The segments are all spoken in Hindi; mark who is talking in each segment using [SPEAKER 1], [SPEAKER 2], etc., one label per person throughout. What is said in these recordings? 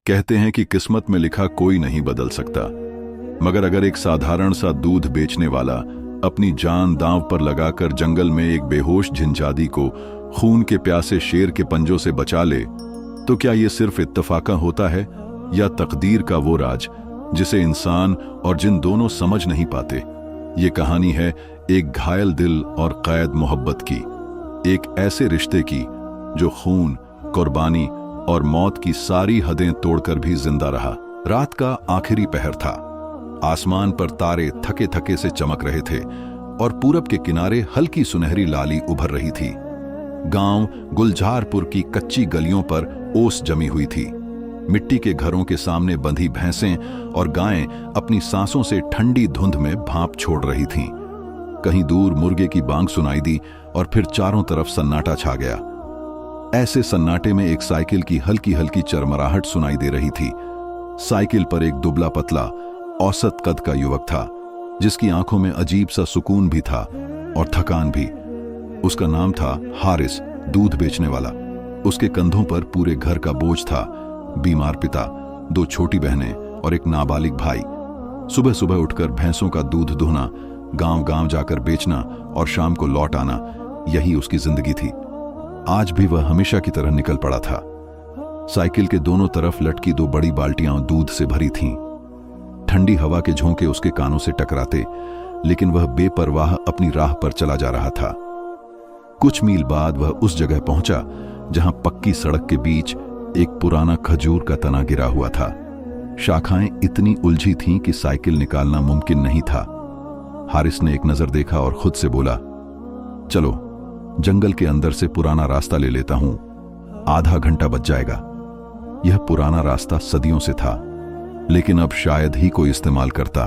[SPEAKER 1] कहते हैं कि किस्मत में लिखा कोई नहीं बदल सकता, मगर अगर एक साधारण सा दूध बेचने वाला अपनी जान दांव पर लगाकर जंगल में एक बेहोश झिंझादी को खून के प्यासे शेर के पंजों से बचा ले, तो क्या ये सिर्फ इत्तफाका होता है या तकदीर का वो राज जिसे इंसान और जिन दोनों समझ नहीं पाते। ये कहानी है एक घायल दिल और कैद मोहब्बत की, एक ऐसे रिश्ते की जो खून, कुर्बानी और मौत की सारी हदें तोड़कर भी जिंदा रहा। रात का आखिरी पहर था। आसमान पर तारे थके थके से चमक रहे थे और पूरब के किनारे हल्की सुनहरी लाली उभर रही थी। गांव गुलजारपुर की कच्ची गलियों पर ओस जमी हुई थी। मिट्टी के घरों के सामने बंधी भैंसें और गायें अपनी सांसों से ठंडी धुंध में भाप छोड़ रही थीं। कहीं दूर मुर्गे की बांग सुनाई दी और फिर चारों तरफ सन्नाटा छा गया। ऐसे सन्नाटे में एक साइकिल की हल्की हल्की चरमराहट सुनाई दे रही थी। साइकिल पर एक दुबला पतला औसत कद का युवक था, जिसकी आंखों में अजीब सा सुकून भी था और थकान भी। उसका नाम था हारिस, दूध बेचने वाला। उसके कंधों पर पूरे घर का बोझ था, बीमार पिता, 2 छोटी बहनें और एक नाबालिग भाई। सुबह सुबह उठकर भैंसों का दूध दुहना, गांव गांव जाकर बेचना और शाम को लौट आना, यही उसकी जिंदगी थी। आज भी वह हमेशा की तरह निकल पड़ा था। साइकिल के दोनों तरफ लटकी 2 बड़ी बाल्टियां दूध से भरी थीं। ठंडी हवा के झोंके उसके कानों से टकराते, लेकिन वह बेपरवाह अपनी राह पर चला जा रहा था। कुछ मील बाद वह उस जगह पहुंचा जहां पक्की सड़क के बीच एक पुराना खजूर का तना गिरा हुआ था। शाखाएं इतनी उलझी थीं कि साइकिल निकालना मुमकिन नहीं था। हारिस ने एक नजर देखा और खुद से बोला, चलो जंगल के अंदर से पुराना रास्ता ले लेता हूं, आधा घंटा बच जाएगा। यह पुराना रास्ता सदियों से था, लेकिन अब शायद ही कोई इस्तेमाल करता।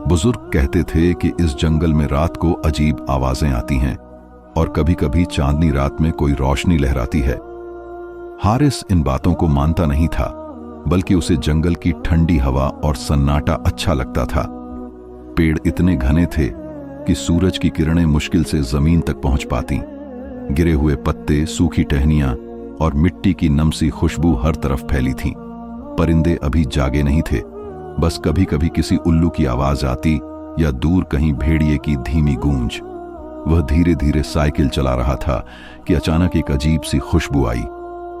[SPEAKER 1] बुजुर्ग कहते थे कि इस जंगल में रात को अजीब आवाजें आती हैं और कभी कभी चांदनी रात में कोई रोशनी लहराती है। हारिस इन बातों को मानता नहीं था, बल्कि उसे जंगल की ठंडी हवा और सन्नाटा अच्छा लगता था। पेड़ इतने घने थे कि सूरज की किरणें मुश्किल से जमीन तक पहुंच पाती। गिरे हुए पत्ते, सूखी टहनियां और मिट्टी की नमसी खुशबू हर तरफ फैली थीं। परिंदे अभी जागे नहीं थे, बस कभी कभी किसी उल्लू की आवाज आती या दूर कहीं भेड़िए की धीमी गूंज। वह धीरे धीरे साइकिल चला रहा था कि अचानक एक अजीब सी खुशबू आई।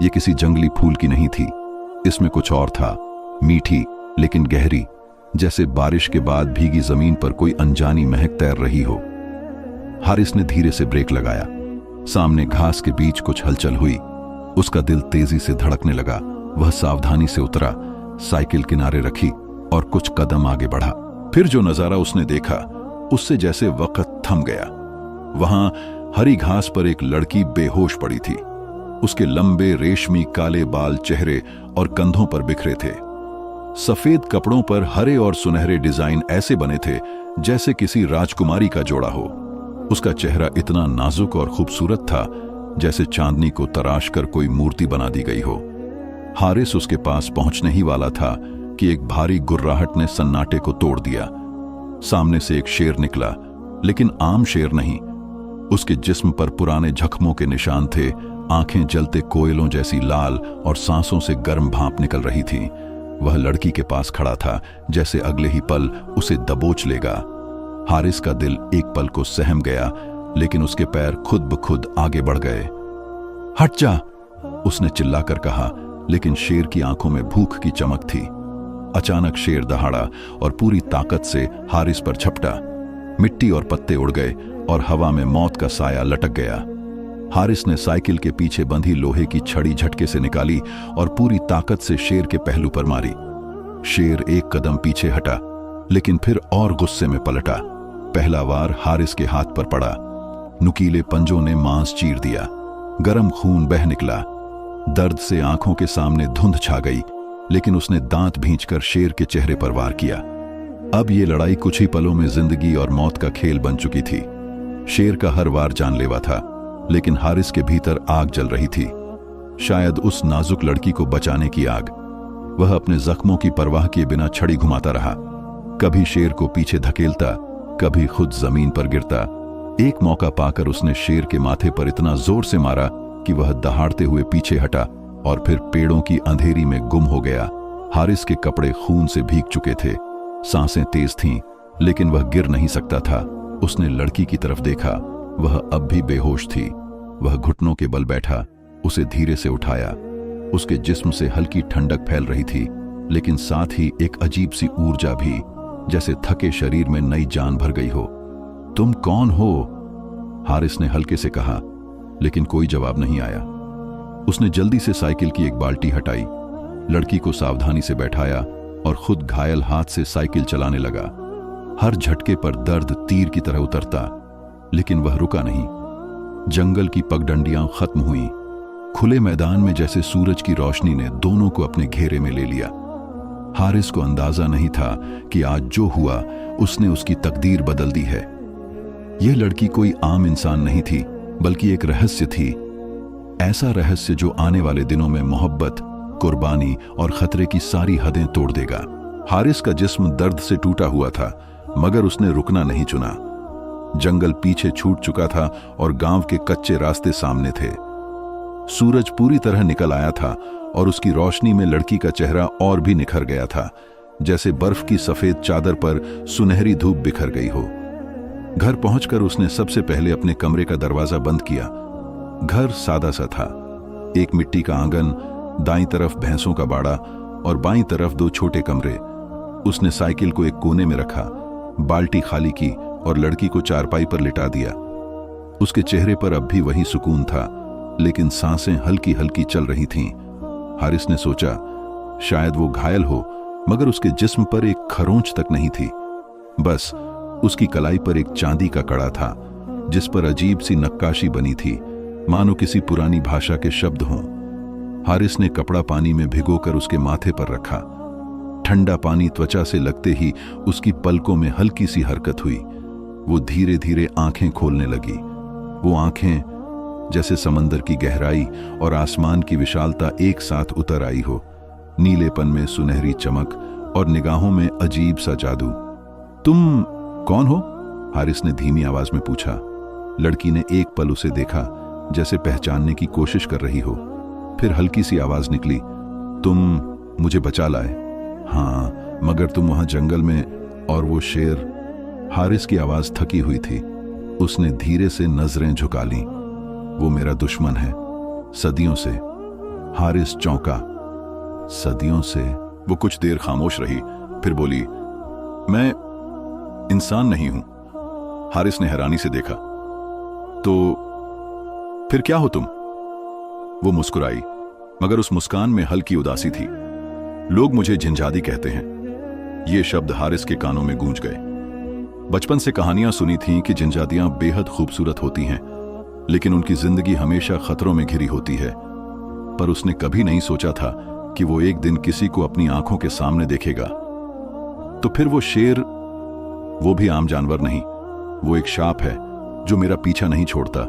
[SPEAKER 1] ये किसी जंगली फूल की नहीं थी, इसमें कुछ और था, मीठी लेकिन गहरी, जैसे बारिश के बाद भीगी जमीन पर कोई अनजानी महक तैर रही हो। हारिस ने धीरे से ब्रेक लगाया। सामने घास के बीच कुछ हलचल हुई। उसका दिल तेजी से धड़कने लगा। वह सावधानी से उतरा, साइकिल किनारे रखी और कुछ कदम आगे बढ़ा। फिर जो नजारा उसने देखा, उससे जैसे वक्त थम गया। वहां हरी घास पर एक लड़की बेहोश पड़ी थी। उसके लंबे रेशमी काले बाल चेहरे और कंधों पर बिखरे थे। सफेद कपड़ों पर हरे और सुनहरे डिजाइन ऐसे बने थे जैसे किसी राजकुमारी का जोड़ा हो। उसका चेहरा इतना नाजुक और खूबसूरत था जैसे चांदनी को तराश कर कोई मूर्ति बना दी गई हो। हारिस उसके पास पहुंचने ही वाला था कि एक भारी गुर्राहट ने सन्नाटे को तोड़ दिया। सामने से एक शेर निकला, लेकिन आम शेर नहीं। उसके जिस्म पर पुराने जख्मों के निशान थे, आंखें जलते कोयलों जैसी लाल और सांसों से गर्म भाप निकल रही थी। वह लड़की के पास खड़ा था, जैसे अगले ही पल उसे दबोच लेगा। हारिस का दिल एक पल को सहम गया, लेकिन उसके पैर खुद ब खुद आगे बढ़ गए। हट जा, उसने चिल्लाकर कहा, लेकिन शेर की आंखों में भूख की चमक थी। अचानक शेर दहाड़ा और पूरी ताकत से हारिस पर झपटा। मिट्टी और पत्ते उड़ गए और हवा में मौत का साया लटक गया। हारिस ने साइकिल के पीछे बंधी लोहे की छड़ी झटके से निकाली और पूरी ताकत से शेर के पहलू पर मारी। शेर एक कदम पीछे हटा, लेकिन फिर और गुस्से में पलटा। पहला वार हारिस के हाथ पर पड़ा। नुकीले पंजों ने मांस चीर दिया। गरम खून बह निकला। दर्द से आंखों के सामने धुंध छा गई, लेकिन उसने दांत भींचकर शेर के चेहरे पर वार किया। अब ये लड़ाई कुछ ही पलों में जिंदगी और मौत का खेल बन चुकी थी। शेर का हर वार जानलेवा था, लेकिन हारिस के भीतर आग जल रही थी। शायद उस नाजुक लड़की को बचाने की आग। वह अपने जख्मों की परवाह किए बिना छड़ी घुमाता रहा। कभी शेर को पीछे धकेलता, कभी खुद जमीन पर गिरता। एक मौका पाकर उसने शेर के माथे पर इतना जोर से मारा कि वह दहाड़ते हुए पीछे हटा और फिर पेड़ों की अंधेरी में गुम हो गया। हारिस के कपड़े खून से भीग चुके थे, सांसें तेज थीं, लेकिन वह गिर नहीं सकता था। उसने लड़की की तरफ देखा, वह अब भी बेहोश थी। वह घुटनों के बल बैठा, उसे धीरे से उठाया। उसके जिस्म से हल्की ठंडक फैल रही थी, लेकिन साथ ही एक अजीब सी ऊर्जा भी, जैसे थके शरीर में नई जान भर गई हो। तुम कौन हो? हारिस ने हल्के से कहा, लेकिन कोई जवाब नहीं आया। उसने जल्दी से साइकिल की एक बाल्टी हटाई, लड़की को सावधानी से बैठाया और खुद घायल हाथ से साइकिल चलाने लगा। हर झटके पर दर्द तीर की तरह उतरता, लेकिन वह रुका नहीं। जंगल की पगडंडियां खत्म हुई। खुले मैदान में जैसे सूरज की रोशनी ने दोनों को अपने घेरे में ले लिया। हारिस को अंदाजा नहीं था कि आज जो हुआ उसने उसकी तकदीर बदल दी है। यह लड़की कोई आम इंसान नहीं थी, बल्कि एक रहस्य थी। ऐसा रहस्य जो आने वाले दिनों में मोहब्बत, कुर्बानी और खतरे की सारी हदें तोड़ देगा। हारिस का जिस्म दर्द से टूटा हुआ था, मगर उसने रुकना नहीं चुना। जंगल पीछे छूट चुका था और गांव के कच्चे रास्ते सामने थे। सूरज पूरी तरह निकल आया था और उसकी रोशनी में लड़की का चेहरा और भी निखर गया था, जैसे बर्फ की सफेद चादर पर सुनहरी धूप बिखर गई हो। घर पहुंचकर उसने सबसे पहले अपने कमरे का दरवाजा बंद किया। घर सादा सा था, एक मिट्टी का आंगन, दाईं तरफ भैंसों का बाड़ा और बाईं तरफ 2 छोटे कमरे। उसने साइकिल को एक कोने में रखा, बाल्टी खाली की और लड़की को चारपाई पर लिटा दिया। उसके चेहरे पर अब भी वही सुकून था, लेकिन सांसें हल्की हल्की चल रही थीं। हारिस ने सोचा, शायद वो घायल हो, मगर उसके जिस्म पर एक खरोंच तक नहीं थी। बस उसकी कलाई पर एक चांदी का कड़ा था, जिस पर अजीब सी नक्काशी बनी थी, मानो किसी पुरानी भाषा के शब्द हों। हारिस ने कपड़ा पानी में भिगोकर उसके माथे पर रखा। ठंडा पानी त्वचा से लगते ही उसकी पलकों में हल्की सी हरकत हुई। वो धीरे धीरे आंखें खोलने लगी। वो आंखें जैसे समंदर की गहराई और आसमान की विशालता एक साथ उतर आई हो। नीलेपन में सुनहरी चमक और निगाहों में अजीब सा जादू। तुम कौन हो? हारिस ने धीमी आवाज में पूछा। लड़की ने एक पल उसे देखा, जैसे पहचानने की कोशिश कर रही हो। फिर हल्की सी आवाज निकली, तुम मुझे बचा लाए। हाँ, मगर तुम वहां जंगल में और वो शेर। हारिस की आवाज थकी हुई थी। उसने धीरे से नजरें झुका लीं। वो मेरा दुश्मन है, सदियों से। हारिस चौंका। सदियों से? वो कुछ देर खामोश रही, फिर बोली, मैं इंसान नहीं हूं। हारिस ने हैरानी से देखा। तो फिर क्या हो तुम? वो मुस्कुराई, मगर उस मुस्कान में हल्की उदासी थी। लोग मुझे झिंझादी कहते हैं। ये शब्द हारिस के कानों में गूंज गए। बचपन से कहानियां सुनी थीं कि झिंझादियां बेहद खूबसूरत होती हैं, लेकिन उनकी जिंदगी हमेशा खतरों में घिरी होती है। पर उसने कभी नहीं सोचा था कि वो एक दिन किसी को अपनी आंखों के सामने देखेगा। तो फिर वो शेर, वो भी आम जानवर नहीं, वो एक सांप है जो मेरा पीछा नहीं छोड़ता।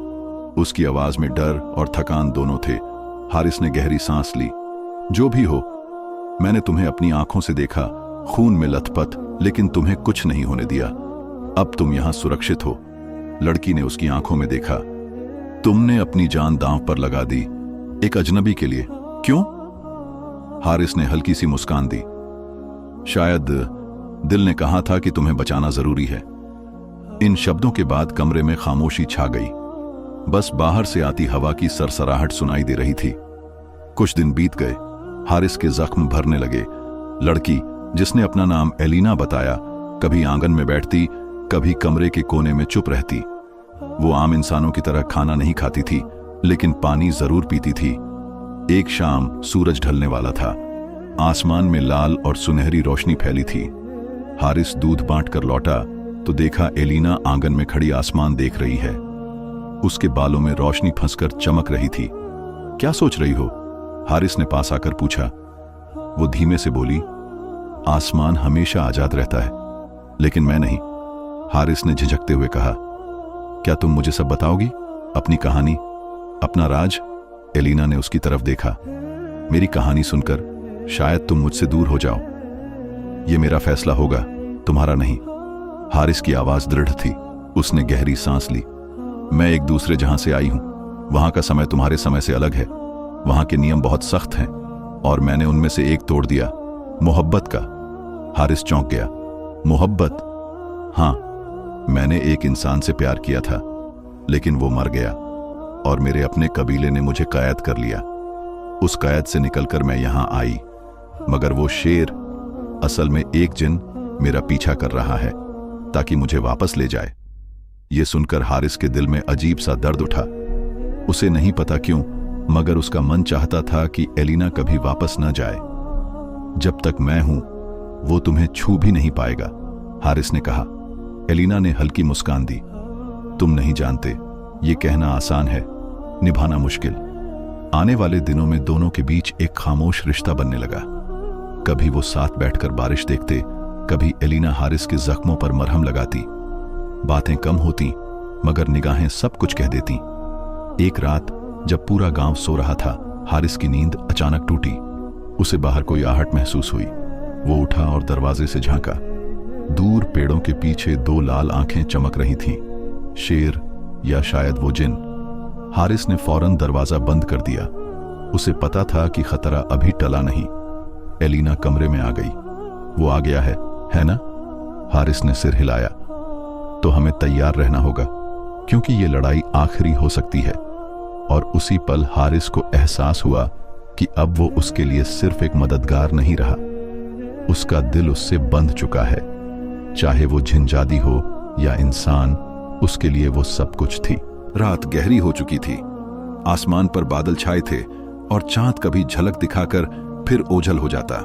[SPEAKER 1] उसकी आवाज में डर और थकान दोनों थे। हारिस ने गहरी सांस ली। जो भी हो, मैंने तुम्हें अपनी आंखों से देखा, खून में लथपथ, लेकिन तुम्हें कुछ नहीं होने दिया। अब तुम यहां सुरक्षित हो। लड़की ने उसकी आंखों में देखा। तुमने अपनी जान दांव पर लगा दी, एक अजनबी के लिए। क्यों? हारिस ने हल्की सी मुस्कान दी। शायद दिल ने कहा था कि तुम्हें बचाना जरूरी है। इन शब्दों के बाद कमरे में खामोशी छा गई। बस बाहर से आती हवा की सरसराहट सुनाई दे रही थी। कुछ दिन बीत गए। हारिस के जख्म भरने लगे। लड़की, जिसने अपना नाम एलिना बताया, कभी आंगन में बैठती, कभी कमरे के कोने में चुप रहती। वो आम इंसानों की तरह खाना नहीं खाती थी, लेकिन पानी जरूर पीती थी। एक शाम सूरज ढलने वाला था। आसमान में लाल और सुनहरी रोशनी फैली थी। हारिस दूध बांटकर लौटा तो देखा एलिना आंगन में खड़ी आसमान देख रही है। उसके बालों में रोशनी फंसकर चमक रही थी। क्या सोच रही हो? हारिस ने पास आकर पूछा। वो धीमे से बोली, आसमान हमेशा आजाद रहता है, लेकिन मैं नहीं। हारिस ने झिझकते हुए कहा, क्या तुम मुझे सब बताओगी? अपनी कहानी, अपना राज? एलिना ने उसकी तरफ देखा। मेरी कहानी सुनकर शायद तुम मुझसे दूर हो जाओ। ये मेरा फैसला होगा, तुम्हारा नहीं। हारिस की आवाज दृढ़ थी। उसने गहरी सांस ली। मैं एक दूसरे जहां से आई हूं, वहां का समय तुम्हारे समय से अलग है। वहां के नियम बहुत सख्त हैं और मैंने उनमें से एक तोड़ दिया, मोहब्बत का। हारिस चौंक गया। मोहब्बत? हाँ, मैंने एक इंसान से प्यार किया था, लेकिन वो मर गया और मेरे अपने कबीले ने मुझे कैद कर लिया। उस कैद से निकलकर मैं यहां आई, मगर वो शेर असल में एक जिन मेरा पीछा कर रहा है ताकि मुझे वापस ले जाए। ये सुनकर हारिस के दिल में अजीब सा दर्द उठा। उसे नहीं पता क्यों, मगर उसका मन चाहता था कि एलिना कभी वापस न जाए। जब तक मैं हूं, वो तुम्हें छू भी नहीं पाएगा, हारिस ने कहा। एलिना ने हल्की मुस्कान दी। तुम नहीं जानते, ये कहना आसान है, निभाना मुश्किल। आने वाले दिनों में दोनों के बीच एक खामोश रिश्ता बनने लगा। कभी वो साथ बैठकर बारिश देखते, कभी एलिना हारिस के जख्मों पर मरहम लगाती। बातें कम होती, मगर निगाहें सब कुछ कह देती। एक रात जब पूरा गांव सो रहा था, हारिस की नींद अचानक टूटी। उसे बाहर कोई आहट महसूस हुई। वो उठा और दरवाजे से झांका। दूर पेड़ों के पीछे दो लाल आंखें चमक रही थीं। शेर या शायद वो जिन। हारिस ने फौरन दरवाजा बंद कर दिया। उसे पता था कि खतरा अभी टला नहीं। एलिना कमरे में आ गई। वो आ गया है ना? हारिस ने सिर हिलाया। तो हमें तैयार रहना होगा, क्योंकि ये लड़ाई आखिरी हो सकती है। और उसी पल हारिस को एहसास हुआ कि अब वो उसके लिए सिर्फ एक मददगार नहीं रहा। उसका दिल उससे बंध चुका है। चाहे वो झिंजादी हो या इंसान, उसके लिए वो सब कुछ थी। रात गहरी हो चुकी थी। आसमान पर बादल छाए थे और चांद कभी झलक दिखाकर फिर ओझल हो जाता।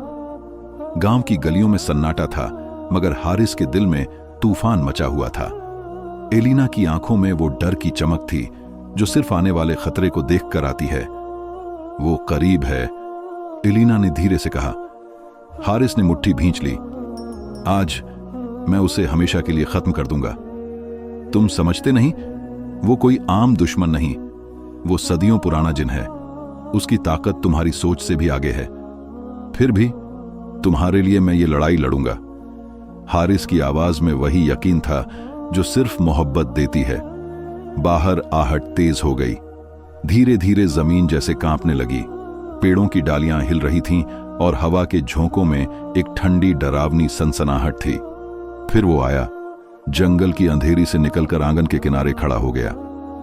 [SPEAKER 1] गांव की गलियों में सन्नाटा था, मगर हारिस के दिल में तूफान मचा हुआ था। एलिना की आंखों में वो डर की चमक थी जो सिर्फ आने वाले खतरे को देखकर आती है। वो करीब है, एलिना ने धीरे से कहा। हारिस ने मुट्ठी भींच ली। आज मैं उसे हमेशा के लिए खत्म कर दूंगा। तुम समझते नहीं, वो कोई आम दुश्मन नहीं, वो सदियों पुराना जिन है। उसकी ताकत तुम्हारी सोच से भी आगे है। फिर भी तुम्हारे लिए मैं ये लड़ाई लड़ूंगा। हारिस की आवाज में वही यकीन था जो सिर्फ मोहब्बत देती है। बाहर आहट तेज हो गई। धीरे धीरे जमीन जैसे कांपने लगी। पेड़ों की डालियां हिल रही थीं और हवा के झोंकों में एक ठंडी डरावनी सनसनाहट थी। फिर वो आया, जंगल की अंधेरी से निकलकर आंगन के किनारे खड़ा हो गया।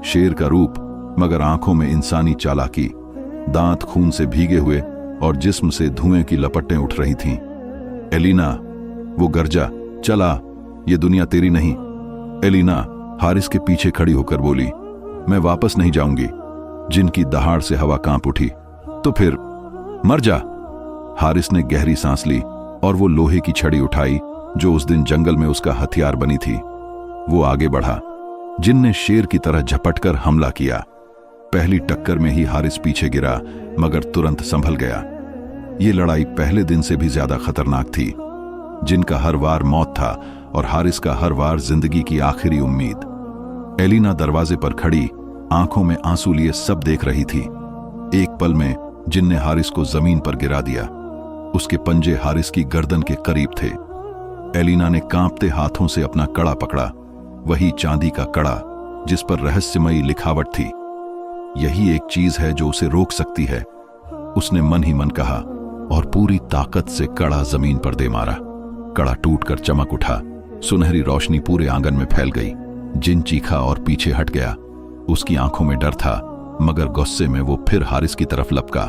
[SPEAKER 1] शेर का रूप, मगर आंखों में इंसानी चालाकी। दांत खून से भीगे हुए और जिस्म से धुएं की लपटें उठ रही थीं। एलिना, वो गर्जा, चला, ये दुनिया तेरी नहीं। एलिना हारिस के पीछे खड़ी होकर बोली, मैं वापस नहीं जाऊंगी। जिनकी दहाड़ से हवा कांप उठी। तो फिर मर जा। हारिस ने गहरी सांस ली और वो लोहे की छड़ी उठाई जो उस दिन जंगल में उसका हथियार बनी थी। वो आगे बढ़ा। जिन ने शेर की तरह झपटकर हमला किया। पहली टक्कर में ही हारिस पीछे गिरा, मगर तुरंत संभल गया। ये लड़ाई पहले दिन से भी ज्यादा खतरनाक थी। जिनका हर वार मौत था और हारिस का हर वार जिंदगी की आखिरी उम्मीद। एलिना दरवाजे पर खड़ी, आंखों में आंसू लिए सब देख रही थी। एक पल में जिन ने हारिस को जमीन पर गिरा दिया। उसके पंजे हारिस की गर्दन के करीब थे। एलिना ने कांपते हाथों से अपना कड़ा पकड़ा, वही चांदी का कड़ा जिस पर रहस्यमयी लिखावट थी। यही एक चीज है जो उसे रोक सकती है, उसने मन ही मन कहा, और पूरी ताकत से कड़ा जमीन पर दे मारा। कड़ा टूटकर चमक उठा। सुनहरी रोशनी पूरे आंगन में फैल गई। जिन चीखा और पीछे हट गया। उसकी आंखों में डर था, मगर गुस्से में वो फिर हारिस की तरफ लपका।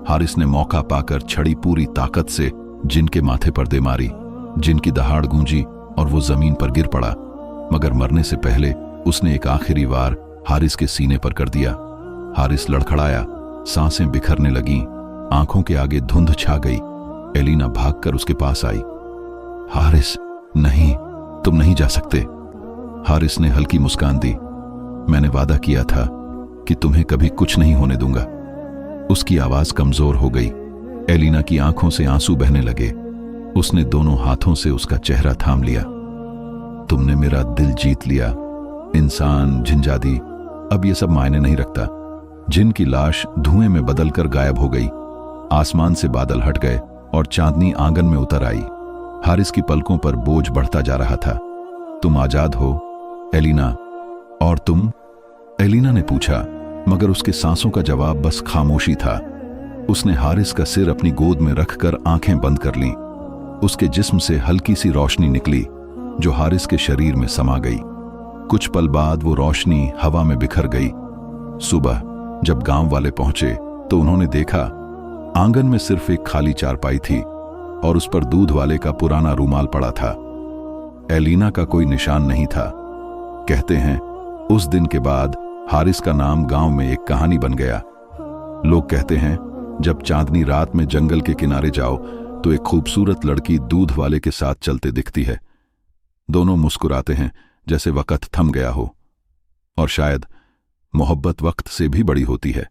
[SPEAKER 1] हारिस ने मौका पाकर छड़ी पूरी ताकत से जिन के माथे पर दे मारी। जिन की दहाड़ गूंजी और वो जमीन पर गिर पड़ा, मगर मरने से पहले उसने एक आखिरी वार हारिस के सीने पर कर दिया। हारिस लड़खड़ाया, सांसें बिखरने लगीं, आंखों के आगे धुंध छा गई। एलिना भागकर उसके पास आई। हारिस, नहीं, तुम नहीं जा सकते। हारिस ने हल्की मुस्कान दी। मैंने वादा किया था कि तुम्हें कभी कुछ नहीं होने दूंगा। उसकी आवाज कमजोर हो गई। एलिना की आंखों से आंसू बहने लगे। उसने दोनों हाथों से उसका चेहरा थाम लिया। तुमने मेरा दिल जीत लिया। इंसान, झिंजादी, अब ये सब मायने नहीं रखता। जिन की लाश धुएं में बदलकर गायब हो गई। आसमान से बादल हट गए और चांदनी आंगन में उतर आई। हारिस की पलकों पर बोझ बढ़ता जा रहा था। तुम आजाद हो, एलिना। और तुम? एलिना ने पूछा, मगर उसके सांसों का जवाब बस खामोशी था। उसने हारिस का सिर अपनी गोद में रखकर आंखें बंद कर लीं। उसके जिस्म से हल्की सी रोशनी निकली जो हारिस के शरीर में समा गई। कुछ पल बाद वो रोशनी हवा में बिखर गई। सुबह जब गांव वाले पहुंचे तो उन्होंने देखा आंगन में सिर्फ एक खाली चारपाई थी और उस पर दूध वाले का पुराना रूमाल पड़ा था। एलिना का कोई निशान नहीं था। कहते हैं उस दिन के बाद हारिस का नाम गांव में एक कहानी बन गया। लोग कहते हैं जब चांदनी रात में जंगल के किनारे जाओ तो एक खूबसूरत लड़की दूध वाले के साथ चलते दिखती है। दोनों मुस्कुराते हैं जैसे वक्त थम गया हो, और शायद मोहब्बत वक्त से भी बड़ी होती है।